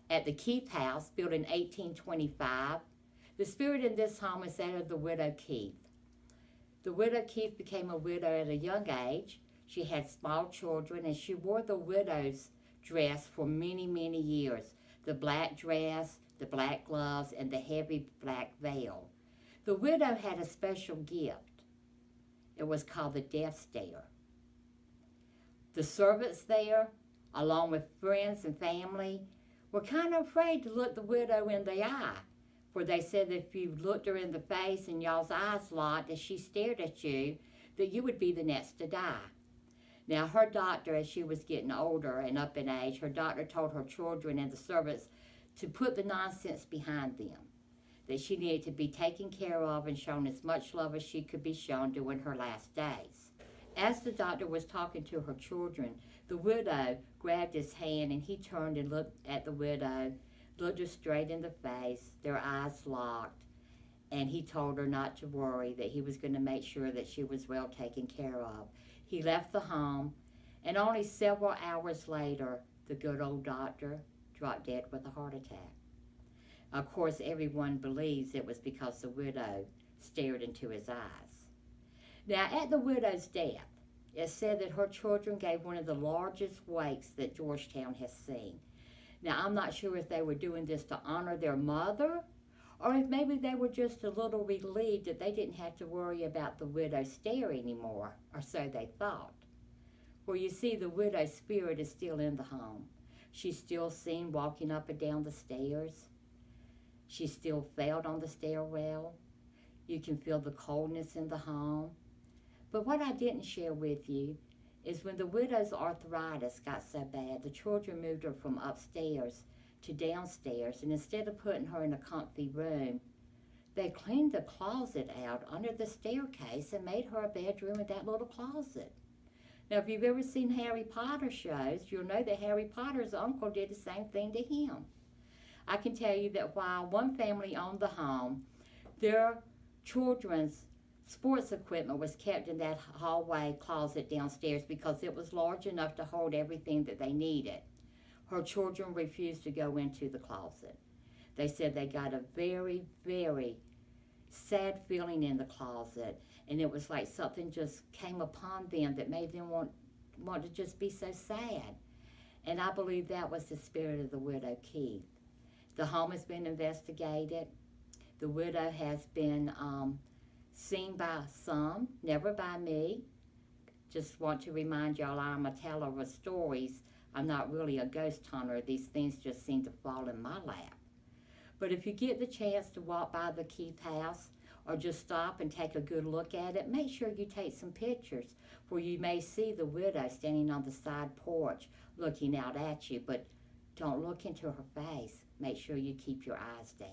at the Keith House, built in 1825. The spirit in this home is that of the widow Keith. The widow Keith became a widow at a young age. She had small children, and she wore the widow's dress for many, many years. The black dress, the black gloves, and the heavy black veil. The widow had a special gift. It was called the death stare. The servants there, along with friends and family, were kind of afraid to look the widow in the eye, for they said that if you looked her in the face and y'all's eyes locked as she stared at you, that you would be the next to die. Now, her doctor, as she was getting older and up in age, her doctor told her children and the servants to put the nonsense behind them, that she needed to be taken care of and shown as much love as she could be shown during her last days. As the doctor was talking to her children, the widow grabbed his hand and he turned and looked at the widow, looked her straight in the face, their eyes locked, and he told her not to worry, that he was going to make sure that she was well taken care of. He left the home, and only several hours later, the good old doctor dropped dead with a heart attack. Of course, everyone believes it was because the widow stared into his eyes. Now, at the widow's death, it's said that her children gave one of the largest wakes that Georgetown has seen. Now, I'm not sure if they were doing this to honor their mother, or if maybe they were just a little relieved that they didn't have to worry about the widow's stare anymore, or so they thought. For you see, the widow's spirit is still in the home. She's still seen walking up and down the stairs. She's still felt on the stairwell. You can feel the coldness in the home. But what I didn't share with you is when the widow's arthritis got so bad, the children moved her from upstairs to downstairs, and instead of putting her in a comfy room, they cleaned the closet out under the staircase and made her a bedroom in that little closet. Now, if you've ever seen Harry Potter shows, you'll know that Harry Potter's uncle did the same thing to him. I can tell you that while one family owned the home, their children's sports equipment was kept in that hallway closet downstairs because it was large enough to hold everything that they needed. Her children refused to go into the closet. They said they got a very, very sad feeling in the closet, and it was like something just came upon them that made them want to just be so sad. And I believe that was the spirit of the widow Keith. The home has been investigated. The widow has been seen by some, never by me. Just want to remind y'all, I'm a teller of stories. I'm not really a ghost hunter. These things just seem to fall in my lap. But if you get the chance to walk by the Keith house or just stop and take a good look at it, make sure you take some pictures, for you may see the widow standing on the side porch looking out at you, but don't look into her face. Make sure you keep your eyes down.